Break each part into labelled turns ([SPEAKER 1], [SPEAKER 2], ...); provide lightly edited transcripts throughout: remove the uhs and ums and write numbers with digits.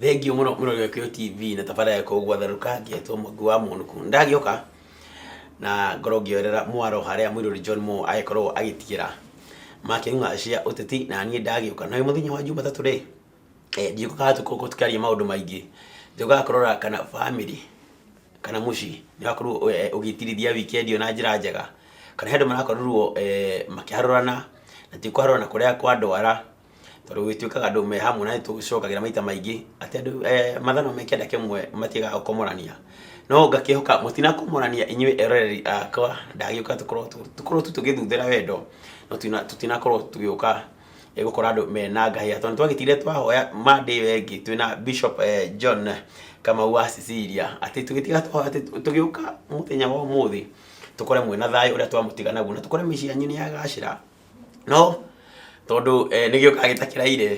[SPEAKER 1] Thengio muno gä TV na tabara ya kogwa tharuka ngietwo Mwangi wa Munuku ndagioka na ngoro ngĩorera mwaro harĩa Mũirũri John Mo agĩkorwo agĩtigĩra makĩng'a cia ũteti na niĩ ndagioka na mũthenya wa Jumatatu rĩ ndiũkaga tũkaria maũndũ maingĩ njokaga kũrora kana family kana muci nĩ wakorwo ũgĩtirithia weekend na njĩra njega kana hĩndĩ marakorwo makĩharũrana na ti kũharũrana kũrĩa kwa ndwara tondũ gwĩtuĩkaga andũ me hamwe na tũcokagĩra maita maingĩ atĩ andũ mathano mekenda kĩmwe matigaga gũkomorania no ngakĩhoka mũtinakomorania inyuĩ eroreri akwa ndagĩũka tũkorwo tũgĩthuthĩra wendo no tũtinakorwo tũgĩũka gũkora andũ mena ngahĩa tondũ twagĩtire twahoya Monday wengi twĩna Bishop John Kamau wa Sicilia atĩ tũgĩtiga tũgĩũka mũthenya wa ũmũthĩ tũkore mwena thayũ ũrĩa twamũtiga naguo na tũkore mĩciĩ yanyu nĩ yagacĩra no tondu nĩgĩũka gĩtakĩraire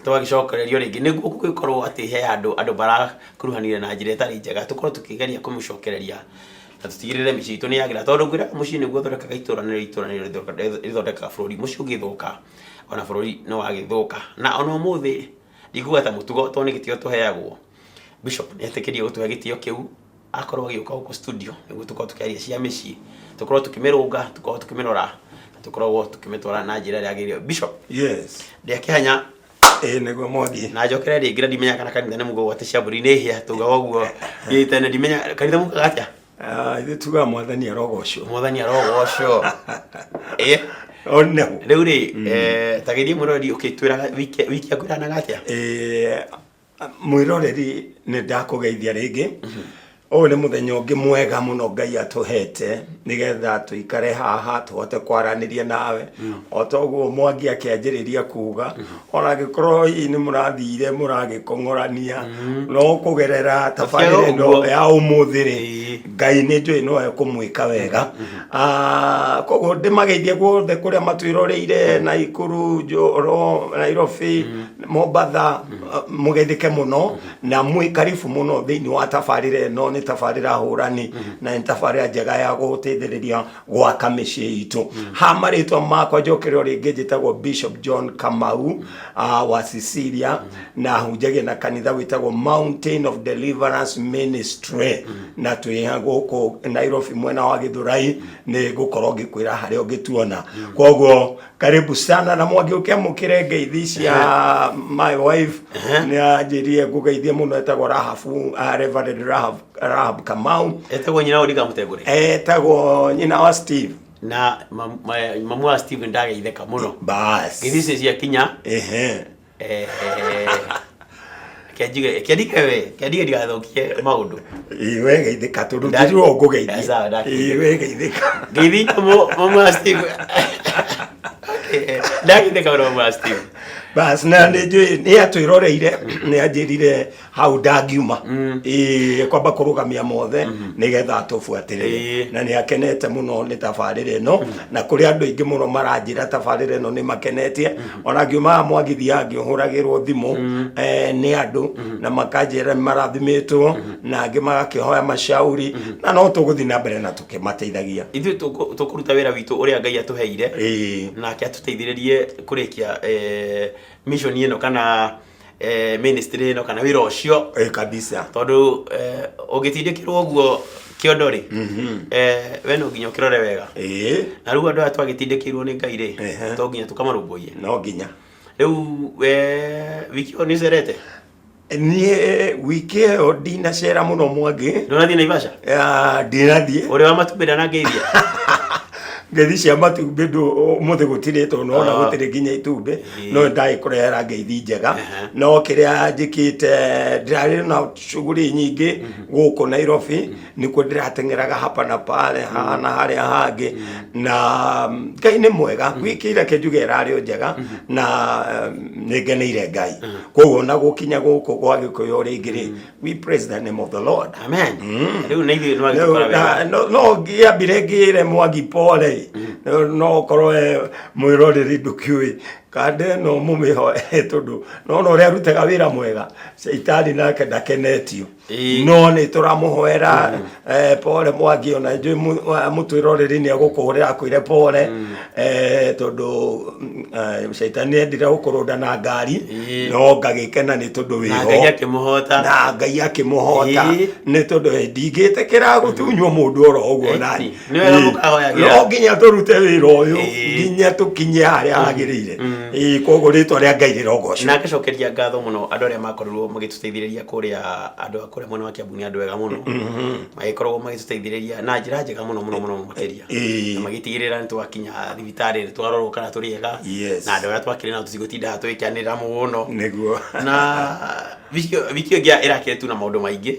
[SPEAKER 1] twagĩcokererio rĩngĩ nĩguo gũgĩkorwo atĩ he andũ barakuruhanire na njĩra ĩtarĩ njega tũkorwo tũkĩgeria kũmũcokereria na tũtigĩrĩre mĩciĩ itũ nĩ yagira tondũ ngwĩra mũciĩ nĩguo thondekaga itũra rĩthondekaga bũrũri mũciĩ ũngĩthũka ona bũrũri no wagĩthũka na ona ũmũthĩ ndikuga ta mũtugo tondũ nĩ gĩtĩo tũheagwo Bishop nĩetĩkĩrie gũtũhe gĩtĩo kĩu akorwo agĩũka gũkũ studio nĩguo tũkorwo tũkĩaria cia mĩciĩ tũkorwo tũkĩmĩrũnga tũkorwo tũkĩmĩrora tukorwo tukĩmetwara na njĩra ĩrĩa yagĩrĩire Bishop
[SPEAKER 2] yes
[SPEAKER 1] ndĩakĩhanya
[SPEAKER 2] nĩguo Mwangi
[SPEAKER 1] na njokere rĩngĩ ndimenya kana kanitha nĩ mũgo gwate ciambũri nĩ hĩa tugaga ũguo gĩtene ndimenya kanitha mũkaga atĩa
[SPEAKER 2] ithuĩ tugaga mwathani arogocwo
[SPEAKER 1] no rĩu rĩ tagĩrie mũroreri ũkĩtwĩraga wiki yakwĩranaga atĩa
[SPEAKER 2] mwĩroreri nĩ ndakũgeithia rĩngĩ ũyũ nĩ mũthenya ũngĩ mwega mũno Ngai atũhete nĩgetha tũikare haha tũhote kwaranĩria nawe o toguo Mwangi akĩanjĩrĩria kuga ona angĩkorwo hihi nĩ mũrathire mũragĩkong'orania no kũgerera tabarĩra ĩno ya ũmũthĩ rĩ Ngai nĩ njũĩ no ekũmwĩka wega koguo ndĩmageithie guothe kũrĩa matwĩroreire Naikuru Njoro Nairobi Mombatha mũgeithĩke mũno na mwĩkaribu mũno thĩinĩ wa tabarĩra ĩno nĩ tabarĩra hũrani na nĩ tabarĩra njega ya gũteithĩrĩria gwaka mĩciĩ itũ ha marĩtwa makwa njokerwo rĩngĩ njĩtagwo Bishop John Kamau wa Sicilia na hunjagia na kanitha wĩtagwo Mountain of Deliverance Ministry na twĩ gũkũ Nairobi mwena wa Gĩthũrai nĩ gũkorwo ngĩkwĩra harĩa ũngĩtuona koguo karibu sana na Mwangi ũkĩamũkĩre ngeithi cia my wife nĩ anjĩrire ngũgeithie mũno etagwo Reverend Rahab Kamau
[SPEAKER 1] etagwo nyina wa Odinga Mũtengũri
[SPEAKER 2] etagwo nyina wa Steve
[SPEAKER 1] na mamu wa Steve ndagĩithĩka mũno
[SPEAKER 2] bas
[SPEAKER 1] ngeithi cia kinya kĩandige ndigathokie maũndũ
[SPEAKER 2] iwe geithĩka tondũ ndirwo ngũgeithia iwe geithĩka
[SPEAKER 1] ngeithi mamu wa Steve ndagĩithĩka mũno mamu wa Steve
[SPEAKER 2] bas na nĩ atwĩroreire nĩ anjĩrire hau ndangiuma kwamba kũrũgamia mothe nĩgetha tũbuatĩrĩre na nĩ akenete mũno nĩ tabarĩra ĩno na kũrĩ andũ aingĩ mũno maranjĩra tabarĩra ĩno nĩ makenetie ona ngiumaga Mwangi thiaga ngĩhũragĩrwo thimũ nĩ andũ na makanjĩra marathimĩtwo na angĩ magakĩhoya mashauri na no tũgũthiĩ na mbere na tũkĩmateithagia
[SPEAKER 1] ithuĩ tũkũruta wĩra witũ ũrĩa Ngai atũheire nake atũteithĩrĩrie kũrĩkia mission ĩno kana ministry ĩno kana wĩra ũcio
[SPEAKER 2] kabisa
[SPEAKER 1] tondũ ũgĩtindĩkĩrwo ũguo kĩondo rĩ we no nginya ũkĩrore wega na rĩu andũ aya twagĩtindĩkĩrwo nĩ Ngai rĩ to nginya tũkamarũmbũiye
[SPEAKER 2] no nginya
[SPEAKER 1] rĩu wiki ĩyo nĩ ũcerete
[SPEAKER 2] niĩ wiki ĩyo ndinacera mũno Mwangi
[SPEAKER 1] ndũnathiĩ Naivasha
[SPEAKER 2] ndinathiĩ
[SPEAKER 1] ũrĩ wa matumbĩ na ngeithia
[SPEAKER 2] ngeithi cia matumbĩ ũmũthĩ gũtirĩ tondũ ona gũtirĩ nginya itumbĩ no ndagĩkũrehera ngeithi njega no kĩrĩa njĩkĩte ndĩrarĩ na shughuli nyingĩ gũkũ Nairobi nĩkuo ndĩrateng'eraga hapa na pale na harĩa hangĩ na Ngai nĩ mwega wiki ĩreke njuge ĩrarĩ njega na nĩngeneire Ngai koguo na gũkinya gũkũ gwa Gĩkũyũ rĩngĩ we praise the name of the Lord
[SPEAKER 1] amen rĩu nĩ ithuĩ no agĩtũkora
[SPEAKER 2] no ngĩambire ngĩre Mwangi pole no korwo mwĩroreri ndũkĩũĩ kande no mumiho tondu no ria rutaga wira mwega Shaitani nake ndakenetio no ni turamuhoera pole Mwangi ona nju mutwiroreri ni agukuhurira akwire pole tondu Shaitani endire gukurunda na ngari no ngagikena ni tondu wiho na Ngai akimuhota ni tondu ndingitikira gutunywo mundu oro uguo nani no nginya turute wira uyu nginya tukinye haria agirire koguo ritwa ria Ngai rirogoco
[SPEAKER 1] na ngacokeria ngatho muno andu aria makorirwo magituteithiriria kuria andu akuria mwena wa Kiambu ni andu wega muno magikorwo magituteithiriria na njira njega muno makiria na magitigirira ni twakinya thibitari twarorwo kana turiega na andu aria twakire na tusigotinda twikianira muno
[SPEAKER 2] niguo
[SPEAKER 1] na vikio gia irakire tu na maundu maingi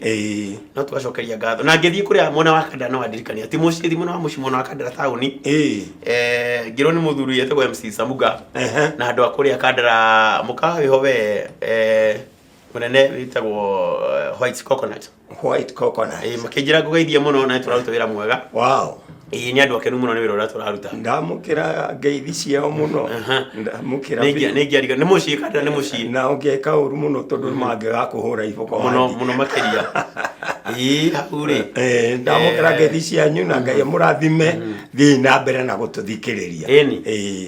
[SPEAKER 1] no tugacokeria ngatho na ngithii kuria mwena wa Kandara no adirikania ti mucithi muno wa muci mwena wa Kandara tauni ngiro ni muthuri yetagwo MC Samuga na andu akuria Kandara mukawe howe munene witagwo White Coconut makinjira ngugeithia muno na turaruta wira mwega ni andu akenu muno ni wira uria turaruta
[SPEAKER 2] ndamukira ngeithi ciao muno ndamukira
[SPEAKER 1] ni muci Kandara ni muci
[SPEAKER 2] na ungeka uru muno tondu mangiga kuhura iboko
[SPEAKER 1] muno makiria hakuri
[SPEAKER 2] ndamukira ngeithi cianyu na Ngai murathime thii na mbere na gututhikiriria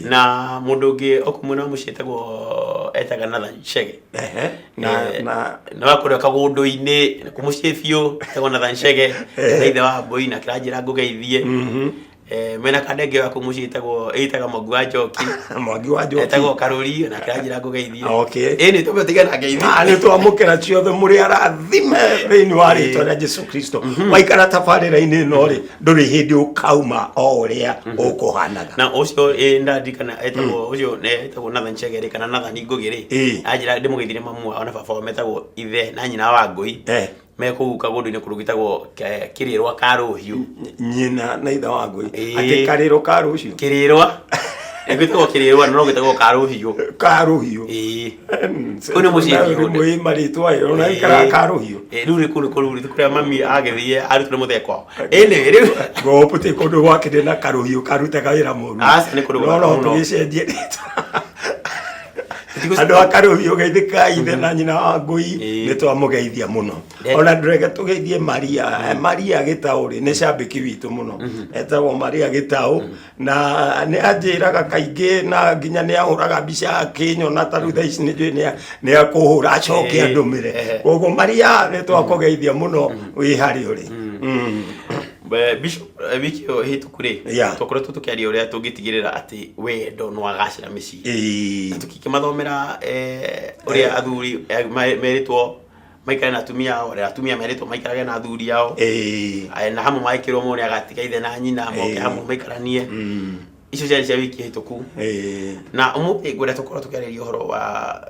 [SPEAKER 1] na mundu ungi okumuna muci etagwo Nathan Chege na wakuria kagundu-ini kumucie biu etagwo Nathan Chege ithe wa Mbui na kiranjira ngugeithie mena kadege wa kumucie itaga Mwangi wa Njoki etagwo Karuri na kiranjira ngugeithie ni tumetiga na ngeithia
[SPEAKER 2] ni twamukira ciothe muri arathime thiini wa ritwa ria Jesu Kristo waikara tabarira-ini no ri nduri hindi ukauma o uria ukuhanaga
[SPEAKER 1] na ucio ndandikana etagwo ucio etagwo Nathan Chege kana Nathan Ngugiri ajira ndimugeithire mamu ona baba metagwo ithe na nyina wa Ngui mekuu kagundu-ini kurugitagwo Kirirwa Karuhiu
[SPEAKER 2] nyina na ithe wa Ngui ati Karirwa Karuhiu
[SPEAKER 1] Kirirwa egwitagwo Kirirwa no gwitagwo Karuhiu kuni mucithi
[SPEAKER 2] mwi maritwa yo na ikara Karuhiu
[SPEAKER 1] ruri kuria mami agithie arutire mutheko riu
[SPEAKER 2] goputi kundu gwakire na Karuhiu karutaga wira muru
[SPEAKER 1] ni kundu
[SPEAKER 2] no tugicenjie ritwa andu akaruhiu geithika ithe na nyina wa Ngui ni twamugeithia muno ona ndurege tugeithie Maria Gitauri ni cambiki witu muno etagwo Maria Gitau na ni anjiraga kaingi na nginya ni ahuraga mbica akinyona taru tha ici ni akuhura acoke andumire koguo Maria ni twakugeithia muno wi hari uri
[SPEAKER 1] Bishop wikio hituku ri tukoretwo tukiaria uria tungitigirira ati wendo no agacira micii na tukikimathomera uria athuri meritwo maikare na atumia uria atumia meritwo maikarage na athuri yao na hamwe maikirwo mone agatiga ithe na nyina moke hamwe maikaranie icio ciari cia wiki hituku na umuthi ngwenda tukorwo tukiaria uhoro wa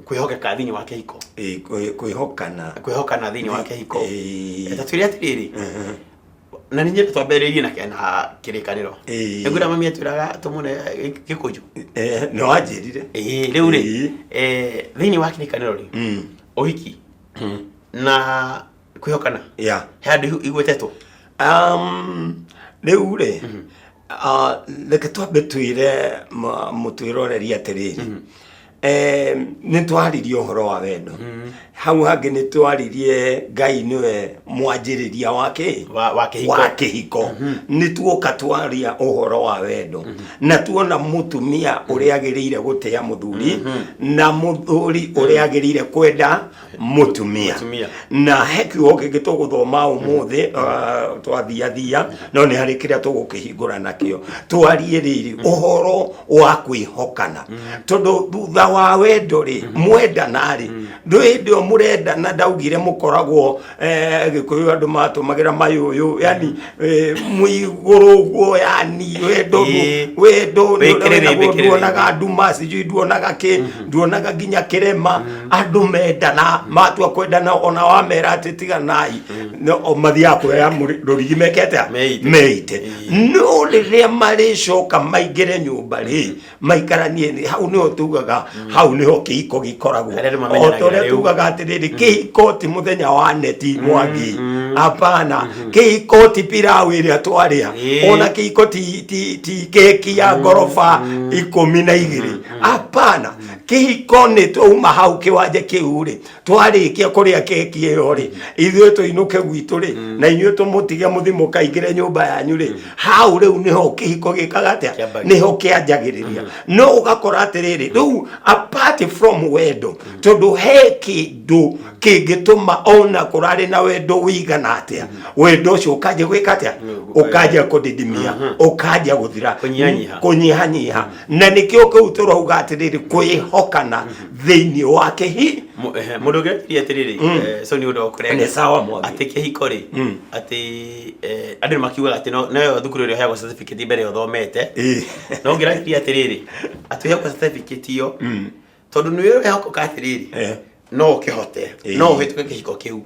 [SPEAKER 1] kwihokeka thiini wa kihiko kwihokana thiini wa kihiko tatwire atiriri na ninyi twamberirie na kena kirikaniro ngura mami aturaga tumune gikuju
[SPEAKER 2] no ajirire
[SPEAKER 1] riu ri thiini wa kirikaniro ri ohiki na kwihokana handu igwetetwo riu ri leke twambe twire mutwiroreria atiriri ni twaririe uhoro wa wendo hau hangi ni twaririe Ngai niwe mwanjiriria wa kihiko ni tuoka twaria uhoro wa wendo na tuona mutumia uria agirire gutia muthuri na muthuri uria agirire kwenda mutumia na hekiugo kingi tuguthoma umuthi twathiathia no ni hari kiria tugukihingura nakio twarie riri uhoro wa kwihokana tondu thutha wa wendo ri mwendana ri ndio murenda na ndaugire mukoragwo gikuyu andu matumagira mayuyu yani muigurugo yani wendo nduonaga nduma siju nduonaga ki nduonaga nginya kirema andu mendana matua kwendana ona wamera atiganai no mathia kuya rurigi mekete meite no riria maricoka maigire nyumba ri maikaranie hau ni otugaga
[SPEAKER 2] hau niho kihiko gikoragwo otore tugaga atiriri kihiko ti muthenya wa neti Mwangi hapana kihiko ti pilau iria twaria ona kihiko ti keki ya gorofa 12 hapana kihiko ni tuma hau kiwanje kiu ri twarikia kuria keki iyo ri ithuĩ tuinuke gwitu ri na inyuĩ tumutige muthimo kaingire nyumba yanyu ri hau riu niho kihiko gikaga atia niho kianjagiriria no ugakora atiriri riu apart from wendo tondu he kindu kingituma ona kurari na wendo wigana atia wendo ucio ukaje gwika atia ukaje kudidimia ukaje guthira kunyihanyiha na nikio kiu turauga atiriri kwihokana thiini wa kihi
[SPEAKER 1] muruge atiriri so ni undu okure
[SPEAKER 2] ni sawa Mwangi
[SPEAKER 1] ati kihiko ri ati andu makiuga ati no thukuru ri heagwo certificate mbere uthomete no ngira atiriri ati heagwo certificate iyo tondu ni wewe hako katiriri no kihote no hituke kihiko kiu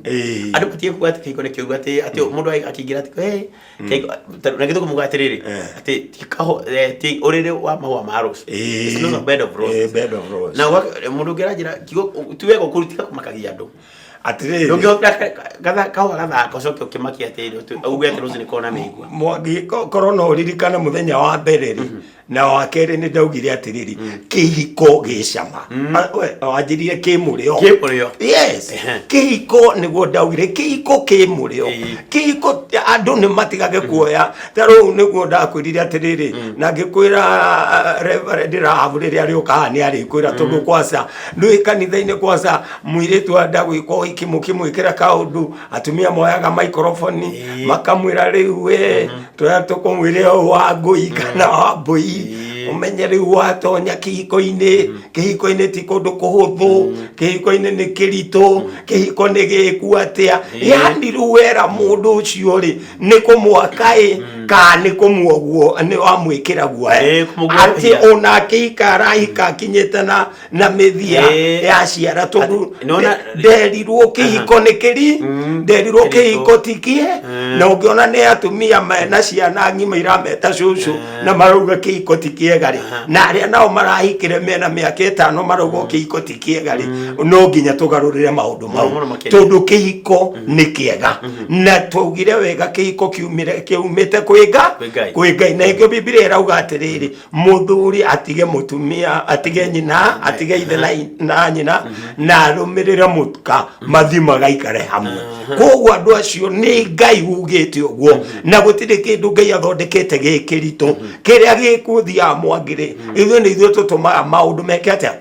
[SPEAKER 1] andu patie kuga ati kihiko ni kiuga ati mundu akigira ati na githuko muga atiriri ati tikaho ti urire wa mahua ma rose it's not a bed of roses na mundu ngira jira kigo tuwego kurutika kumakagia andu atiriri ndio gatha kocoke ukimakia atiri uge ati rose ni kona meigua
[SPEAKER 2] Mwangi korona uririkana muthenya wa mbere ri na wa keri ni ndaugire atiriri kihiko gicama wanjirie kimurio yes kihiko niguo ndaugire kihiko kimurio kihiko andu ni matigage kuoya taru niguo ndakwirire atiriri na ngikwira Reverend Rahab riri ari ukani ari kwira tondu kwasa ndui kanitha-ini kwasa mwiritu ndagwiko ikimukimwikira kaundu atumia moyaga microphone makamwira riu we tukumwire wa ngui kana wa mbui umenyere watonya kihiko-ini ti kundu kuhuthu kihiko-ini ni kirito kihiko ni gikuatia yani ruwera mundu ucio ri ni kumwakai ka ni kumwoguo ni wamwikira guo ati ona kihikara ikakinyetana na mithia ya ciara tondu nderirwo kihiko ni kiri nderirwo kihiko tikie na ungiona ni atumia mena ciana ng'ima irameta cucu na marauga kihiko tikie gari na aria nao marahikire mena miaka 5 marauga kihiko tikie gari no nginya tugarurire maundu mau tondu kihiko ni kiega na tugire wega kihiko kiumite kwiga na ikio Biblia irauga atiriri muthuri atige mutumia atige nyina atige ithe na nyina na arumirire mutuka mathima gaikare hamwe koguo andu acio ni Ngai ugite uguo na gutire kindu Ngai athondekete gikirito kiria gikuthia Mwangire ithuĩ ni ithuĩ tutumaga maundu meke atia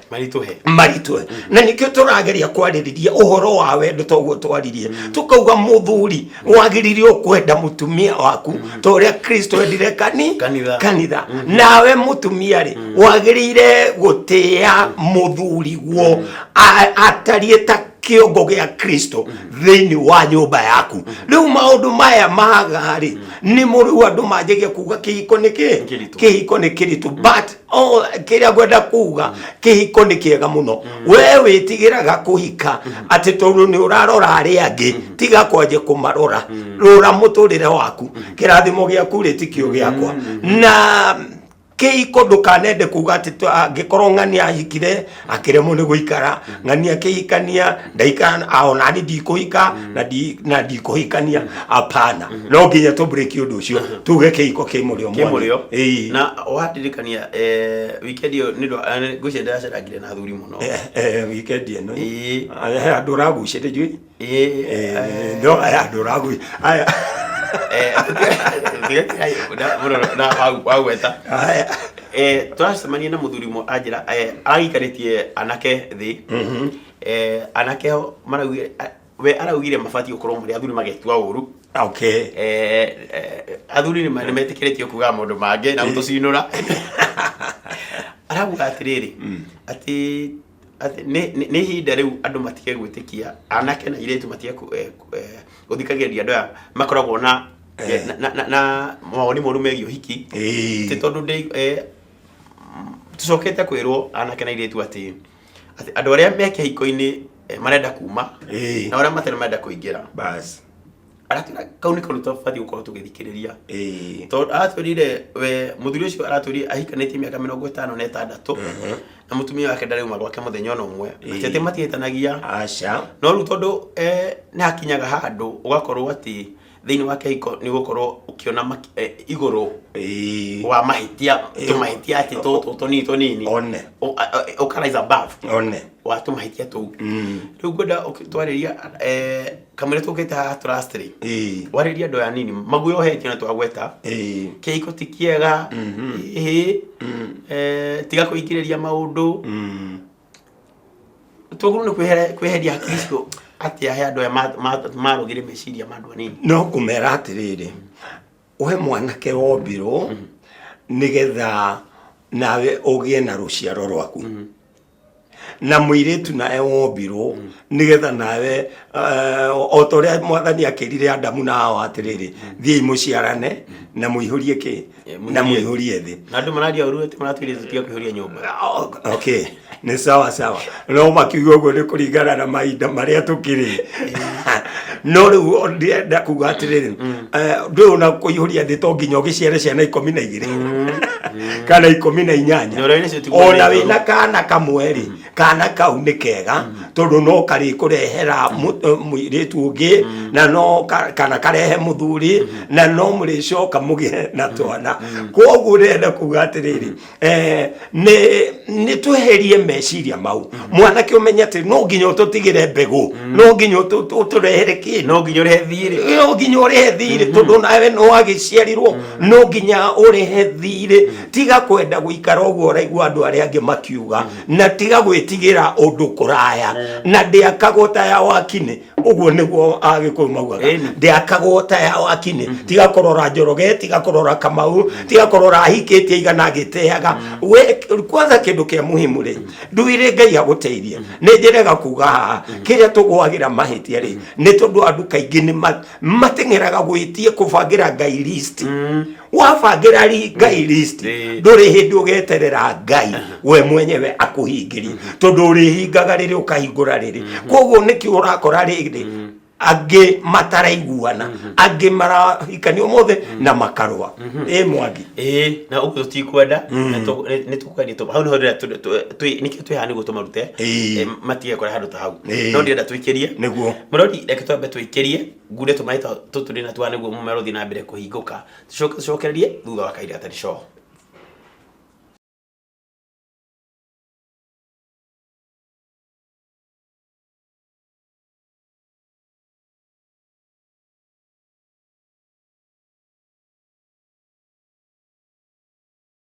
[SPEAKER 2] marituhe na nikio turageria kwaririria uhoro wa wendo toguo twaririe tukauga muthuri wagiririe ukwenda mutumia waku toria Kristo endire kanitha nawe mutumia ri wagirire gutia muthuri guo atarie ta kiongo gia Kristo thiini wa nyumba yaku riu maundu maya magari ni muri andu manjagia kuga kihiko ni kiritu but kiria gwenda kuga kihiko ni kiega muno we witigiraga kuhika ati tondu ni urarora ari angi tiga kwanje kumarora rora muturire waku kirathimo giaku ri tikio giakwa na kihiko ndukanende kuga ati angikorwo ng'ani ahikire akiremwo ni guikara ng'ani akihikania ndaikana ona ni ndikuhika na ndikuhikania apana no nginya tu break undu ucio tuge kihiko kimurio
[SPEAKER 1] na wadirikania weekend yo nindo gucenda acirangire na thuri muno
[SPEAKER 2] weekend eno andu ragucire jui no andu ragu aya
[SPEAKER 1] turacemania na muthuri mo anjira agikaritie anake thi anake maraugire we araugire mabati gukorwo muri athuri magetua uru athuri ni metikiritie kuga mundu mange na gutucinura arauga atiriri ati ni hinda riu andu matige gwitikia anake na iretu matige guthikagiria andu makoragwo na mawoni moru megio hiki ti tondu tucokete kwirwo anake na iretu ati andu aria me kihiko-ini marenda kuma na aria matene marenda kuingira
[SPEAKER 2] bas
[SPEAKER 1] aratwira kauni karuta fati gukorwo tugithikiriria
[SPEAKER 2] to
[SPEAKER 1] atwirire we muthuri ucio aratwiri ahikanĩtie mĩaka 56 na mutumia wake ndarĩ uma gwake muthenya no umwe atete matietanagia
[SPEAKER 2] aca
[SPEAKER 1] no ru tondu ni akinyaga handu ugakorwo ati thiini wake iko ni gukorwo ukiona iguru wa mahitia tumahitia ati to nini
[SPEAKER 2] one
[SPEAKER 1] ukarize above
[SPEAKER 2] one
[SPEAKER 1] wa tumahitia tu riu ngoda ukitwariria kamere tukite ha trustry wariria ndo ya nini maguyo heti na twagweta keiko tikiega tiga kuikiriria maundu tuguru ni kweheria Kristo ati aya ndo ya marugire meciria mandu anini
[SPEAKER 2] no kumera atiriri we mwanake wombirwo nigetha nawe ugie na ruciaro rwaku na muiritu nae wombirwo nigetha nawe otoria mwathani akirire Adamu na Hawa atiriri thii muciarane na muihurie ki na muihurie thi
[SPEAKER 1] na andu maradia uru ati maratwire tutia kuihuria nyumba
[SPEAKER 2] okay ni sawa no makiugo go ni kuringana na mahinda maria tukiri no riu ndienda kuga atiriri ndu na kuihuria thi to nginya ugiciare ciana 12 kana 18 ona wina kana kamweri kana kau ni kega tondu no kari kurehera muiritu ungi na no kana karehe muthuri na no muricoka mugie na twana koguo renda kuga atiriri ni tweherie meciria mau mwanake umenya ati no nginya ututigire mbegu no nginya uturehere ki
[SPEAKER 1] no nginya
[SPEAKER 2] urehe thire tondu nawe no agiciarirwo no nginya urehe thire tiga kwenda guikara uguo uraigua andu aria angi makiuga na tiga gwitigira undu kuraya na ndiakagota ya wakine uguo niguo agikuyu maugaga ndiakagota ya wakine tiga korora Njoroge tiga korora Kamau tiga korora hikitie igana giteaga we kwanza kindu kia muhimu ri nduire Ngai aguteithie ni njirega kuga kiria tugwagira mahitia ri ni tondu andu kaingi ni matengeraga gwitie kubangira Ngai list wabangira Ngai list nduri hindi ugeterera Ngai we mwenyewe akuhingiri tondu urihingaga riri ukahingura riri koguo niki urakora riri angi mataraiguana angi marahikania mothe na makarwa Mwangi
[SPEAKER 1] na uguo tutikwenda ni tukwenda to hau no niki twihani gutumarute matige kora handu ta hau no ndienda twikirie
[SPEAKER 2] niguo
[SPEAKER 1] murodi reke twambe twikirie ngude tumaita tuturi na twa niguo mumero thina mbere kuhinguka tucokererie thutha wa kaida tari show